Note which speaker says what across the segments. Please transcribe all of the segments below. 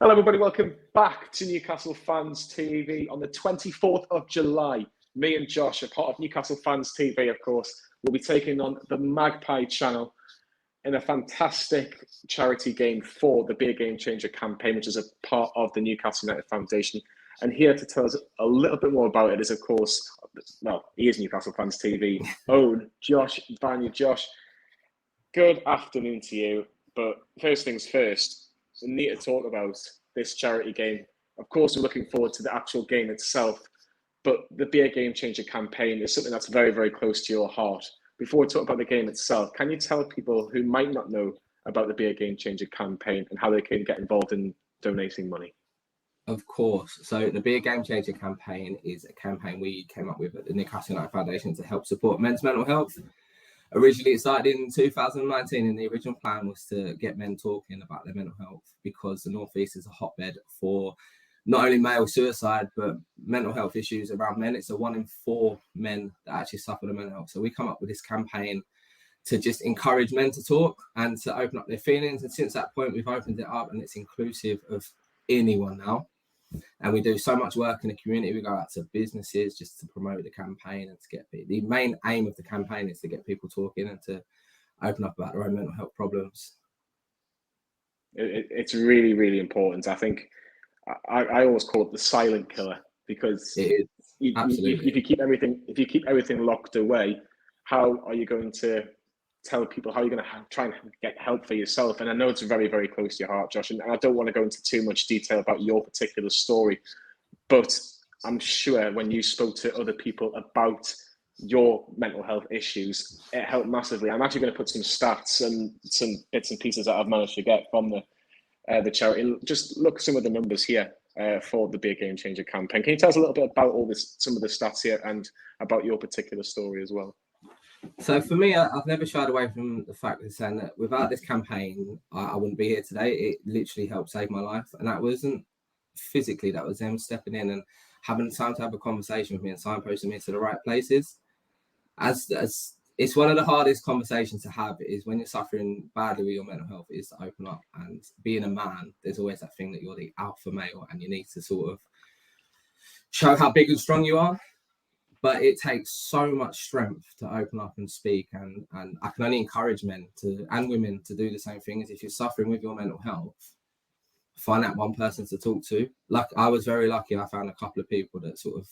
Speaker 1: Hello, everybody. Welcome back to Newcastle Fans TV on the 24th of July. Me and Josh, a part of Newcastle Fans TV, of course, will be taking on the Magpie channel in a fantastic charity game for the Be a Game Changer campaign, which is a part of the Newcastle United Foundation. And here to tell us a little bit more about it is, of course, well, he is Newcastle Fans TV, own Josh Vanya. Josh, good afternoon to you. But first things first, we need to talk about this charity game. Of course, we're looking forward to the actual game itself, but the Be a Game Changer campaign is something that's very, very close to your heart. Before we talk about the game itself, can you tell people who might not know about the Be a Game Changer campaign and how they can get involved in donating money?
Speaker 2: Of course. So the Be a Game Changer campaign is a campaign we came up with at the Newcastle United Foundation to help support men's mental health. Originally, it started in 2019, and the original plan was to get men talking about their mental health because the North East is a hotbed for not only male suicide, but mental health issues around men. It's 1 in 4 men that actually suffer the mental health. So we come up with this campaign to just encourage men to talk and to open up their feelings. And since that point, we've opened it up and it's inclusive of anyone now. And we do so much work in the community. We go out to businesses just to promote the campaign and to get the main aim of the campaign is to get people talking and to open up about their own mental health problems.
Speaker 1: It's really, really important. I think I always call it the silent killer because if you keep everything locked away, how are you going to tell people, how are you going to try and get help for yourself? And I know it's very, very close to your heart, Josh, and I don't want to go into too much detail about your particular story, but I'm sure when you spoke to other people about your mental health issues, it helped massively. I'm actually going to put some stats and some bits and pieces that I've managed to get from the charity. Just look at some of the numbers here for the Be a Game Changer campaign. Can you tell us a little bit about some of the stats here and about your particular story as well?
Speaker 2: So for me, I've never shied away from the fact of saying that without this campaign, I wouldn't be here today. It literally helped save my life. And that wasn't physically, that was them stepping in and having the time to have a conversation with me and signposting me to the right places. As it's one of the hardest conversations to have is when you're suffering badly with your mental health, is to open up. And being a man, there's always that thing that you're the alpha male and you need to sort of show how big and strong you are. But it takes so much strength to open up and speak. And I can only encourage men and women to do the same thing. As if you're suffering with your mental health, find that one person to talk to. Like, I was very lucky. I found a couple of people that sort of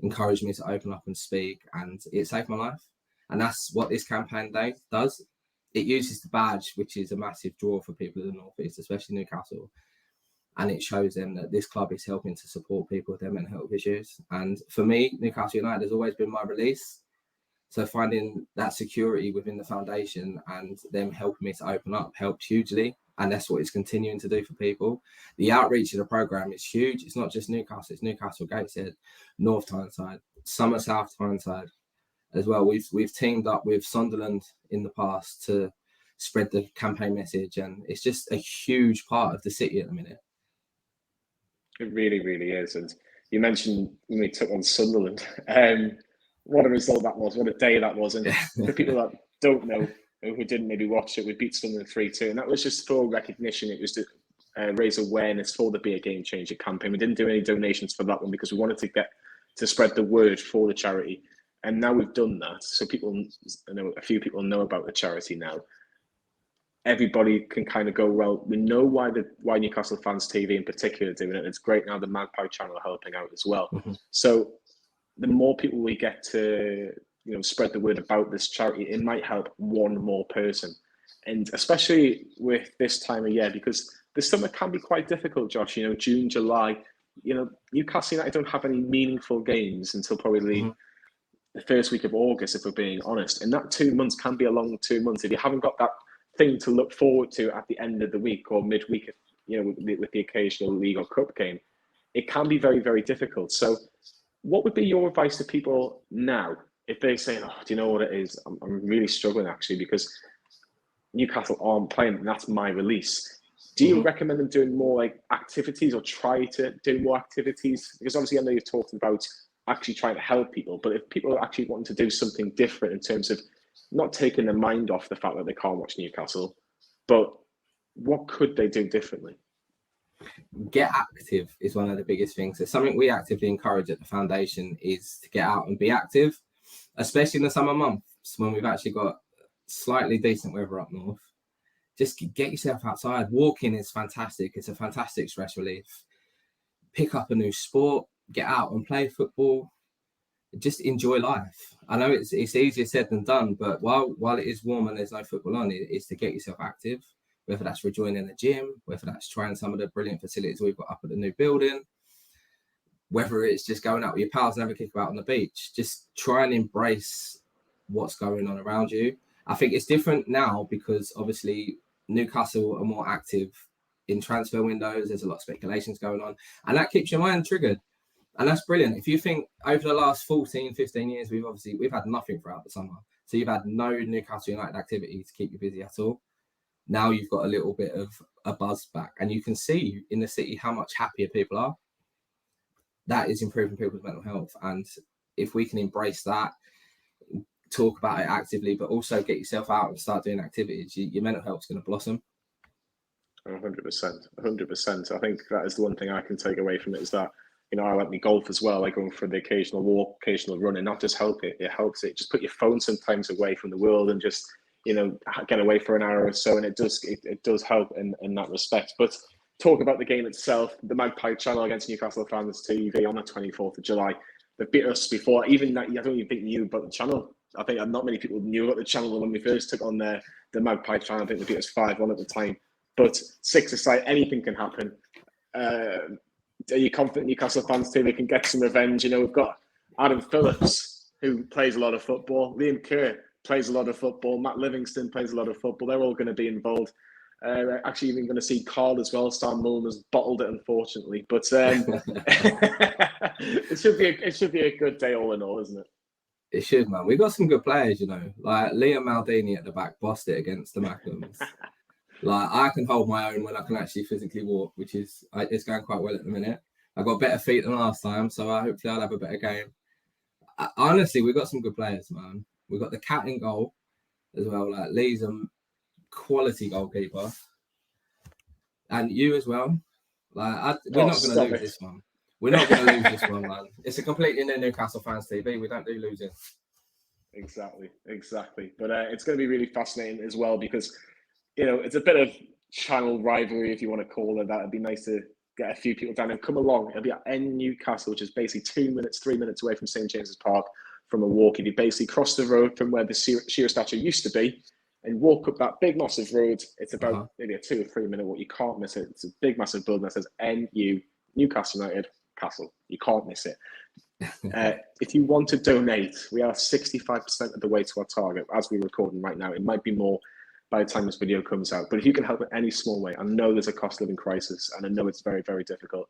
Speaker 2: encouraged me to open up and speak, and it saved my life. And that's what this campaign does. It uses the badge, which is a massive draw for people in the North East, especially Newcastle. And it shows them that this club is helping to support people with their mental health issues. And for me, Newcastle United has always been my release. So finding that security within the foundation and them helping me to open up helped hugely. And that's what it's continuing to do for people. The outreach of the programme is huge. It's not just Newcastle, it's Newcastle, Gateshead, North Tyneside, Summer South Tyneside as well. We've teamed up with Sunderland in the past to spread the campaign message. And it's just a huge part of the city at the minute.
Speaker 1: It really, really is. And you mentioned when we took on Sunderland, what a result that was, what a day that was. And for people that don't know, who didn't maybe watch it, we beat Sunderland 3-2. And that was just for recognition. It was to raise awareness for the Be a Game Changer campaign. We didn't do any donations for that one because we wanted to get to spread the word for the charity. And now we've done that. So a few people know about the charity now. Everybody can kind of go, well, we know why Newcastle Fans TV in particular are doing it. It's great now the Magpie channel are helping out as well. Mm-hmm. So the more people we get to, spread the word about this charity, it might help one more person. And especially with this time of year, because the summer can be quite difficult, Josh. June, July, Newcastle United don't have any meaningful games until probably the first week of August, if we're being honest. And that 2 months can be a long 2 months. If you haven't got that thing to look forward to at the end of the week or midweek, with the occasional league or cup game, it can be very, very difficult. So what would be your advice to people now if they say, oh, do you know what it is? I'm really struggling actually because Newcastle aren't playing and that's my release. Do you recommend them doing more like activities or try to do more activities? Because obviously I know you're talking about actually trying to help people, but if people are actually wanting to do something different in terms of not taking their mind off the fact that they can't watch Newcastle, but what could they do differently?
Speaker 2: Get active is one of the biggest things. So something we actively encourage at the foundation is to get out and be active, especially in the summer months when we've actually got slightly decent weather up north. Just get yourself outside. Walking is fantastic. It's a fantastic stress relief. Pick up a new sport, get out and play football. Just enjoy life. I know it's easier said than done, but while it is warm and there's no football on, it's to get yourself active, whether that's rejoining the gym, whether that's trying some of the brilliant facilities we've got up at the new building, whether it's just going out with your pals and having a kick about on the beach. Just try and embrace what's going on around you. I think it's different now because obviously Newcastle are more active in transfer windows. There's a lot of speculations going on, and that keeps your mind triggered. And that's brilliant. If you think over the last 14, 15 years, we've had nothing throughout the summer. So you've had no Newcastle United activity to keep you busy at all. Now you've got a little bit of a buzz back, and you can see in the city how much happier people are. That is improving people's mental health. And if we can embrace that, talk about it actively, but also get yourself out and start doing activities, your mental health is going to blossom.
Speaker 1: 100%. I think that is the one thing I can take away from it, is that, you know, I like me golf as well. I go for the occasional walk, occasional run, and not just help it. It helps it. Just put your phone sometimes away from the world and just, you know, get away for an hour or so. And it does help in that respect. But talk about the game itself. The Magpie channel against Newcastle Fans TV on the 24th of July. They beat us before. Even that, I don't even think knew about the channel. I think not many people knew about the channel when we first took on the Magpie channel. I think they beat us 5-1 at the time. But 6 aside, anything can happen. Are you confident Newcastle fans too? They can get some revenge. You know, we've got Adam Phillips, who plays a lot of football. Liam Kerr plays a lot of football. Matt Livingston plays a lot of football. They're all going to be involved. Actually, even going to see Carl as well. Sam Mullen has bottled it, unfortunately. But it should be a good day all in all, isn't it?
Speaker 2: It should, man. We've got some good players, you know. Like Liam Maldini at the back bossed it against the Mackhams. Like, I can hold my own when I can actually physically walk, which is it's going quite well at the minute. I've got better feet than last time, so hopefully I'll have a better game. Honestly, we've got some good players, man. We've got the cat in goal as well. Like, Lee's a quality goalkeeper. And you as well. Like, we're not going to lose this one. We're not going to lose this one, man. It's a completely new Newcastle Fans TV. We don't do losing.
Speaker 1: Exactly. But it's going to be really fascinating as well because, you know, it's a bit of channel rivalry, if you want to call it that. It'd be nice to get a few people down and come along. It'll be at Newcastle, which is basically 3 minutes away from St. James's Park from a walk. If you basically cross the road from where the Shearer statue used to be and walk up that big, massive road, it's about maybe a 2 or 3 minute walk. You can't miss it. It's a big, massive building that says NU, Newcastle United, Castle. You can't miss it. If you want to donate, we are 65% of the way to our target as we're recording right now. It might be more by the time this video comes out. But if you can help in any small way, I know there's a cost of living crisis and I know it's very, very difficult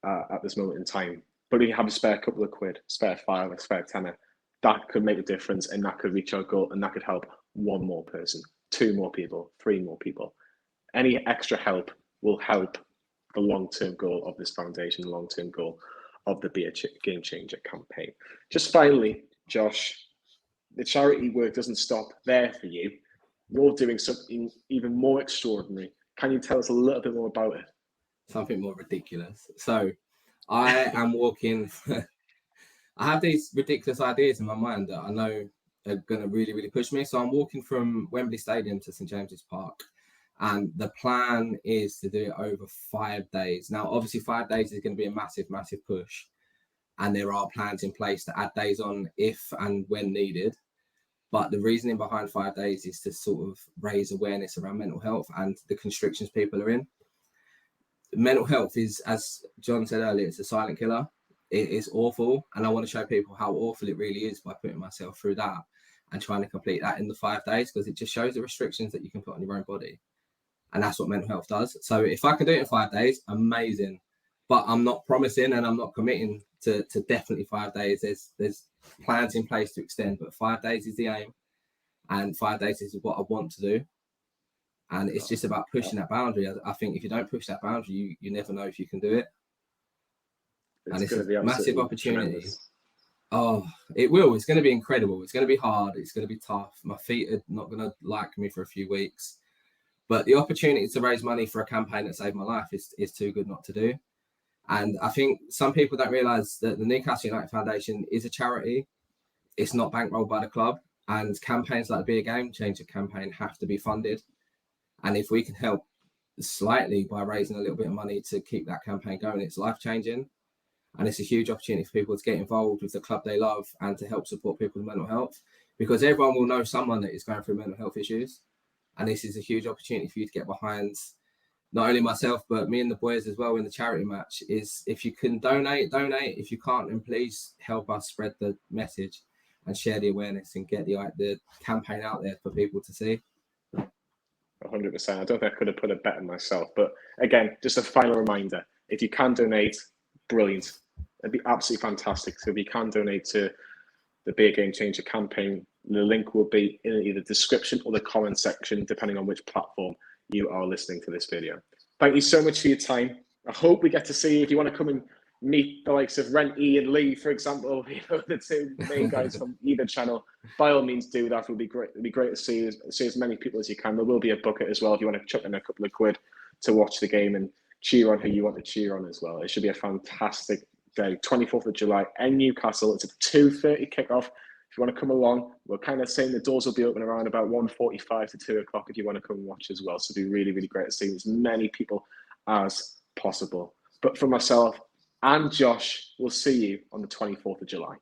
Speaker 1: at this moment in time. But if you have a spare couple of quid, spare five, a spare tenner, that could make a difference and that could reach our goal and that could help one more person, 2 more people, 3 more people. Any extra help will help the long-term goal of this foundation, the long-term goal of the Be a Game Changer campaign. Just finally, Josh, the charity work doesn't stop there for you. You're doing something even more extraordinary. Can you tell us a little bit more about it?
Speaker 2: Something more ridiculous. So I am walking. I have these ridiculous ideas in my mind that I know are going to really, really push me. So I'm walking from Wembley Stadium to St. James's Park. And the plan is to do it over 5 days. Now, obviously, 5 days is going to be a massive, massive push. And there are plans in place to add days on if and when needed. But the reasoning behind 5 days is to sort of raise awareness around mental health and the constrictions people are in. Mental health is, as John said earlier, it's a silent killer. It is awful. And I want to show people how awful it really is by putting myself through that and trying to complete that in the 5 days, because it just shows the restrictions that you can put on your own body. And that's what mental health does. So if I can do it in 5 days, amazing. But I'm not promising and I'm not committing to definitely 5 days. There's plans in place to extend, but 5 days is the aim. And 5 days is what I want to do. And it's just about pushing that boundary. I think if you don't push that boundary, you never know if you can do it. And it's a massive opportunity. Tremendous. Oh, it will. It's going to be incredible. It's going to be hard. It's going to be tough. My feet are not going to like me for a few weeks. But the opportunity to raise money for a campaign that saved my life is too good not to do. And I think some people don't realise that the Newcastle United Foundation is a charity. It's not bankrolled by the club. And campaigns like the Be a Game Changer campaign have to be funded. And if we can help slightly by raising a little bit of money to keep that campaign going, it's life-changing. And it's a huge opportunity for people to get involved with the club they love and to help support people with mental health, because everyone will know someone that is going through mental health issues. And this is a huge opportunity for you to get behind, not only myself, but me and the boys as well in the charity match. Is if you can donate. If you can't, then please help us spread the message and share the awareness and get the campaign out there for people to see.
Speaker 1: 100%. I don't think I could have put it better myself. But again, just a final reminder, if you can donate, brilliant. It'd be absolutely fantastic. So if you can donate to the Be a Game Changer campaign, the link will be in either the description or the comment section, depending on which platform you are listening to this video. Thank you so much for your time. I hope we get to see you. If you want to come and meet the likes of Renty and Lee, for example, the two main guys from either channel, by all means do that. It would be great. It'd be great to see as many people as you can. There will be a bucket as well if you want to chuck in a couple of quid to watch the game and cheer on who you want to cheer on as well. It should be a fantastic day. 24th of July in Newcastle. It's a 2:30 kickoff. If you want to come along, we're kind of saying the doors will be open around about 1:45 to 2 o'clock if you want to come and watch as well. So it'd be really, really great to see as many people as possible. But for myself and Josh, we'll see you on the 24th of July.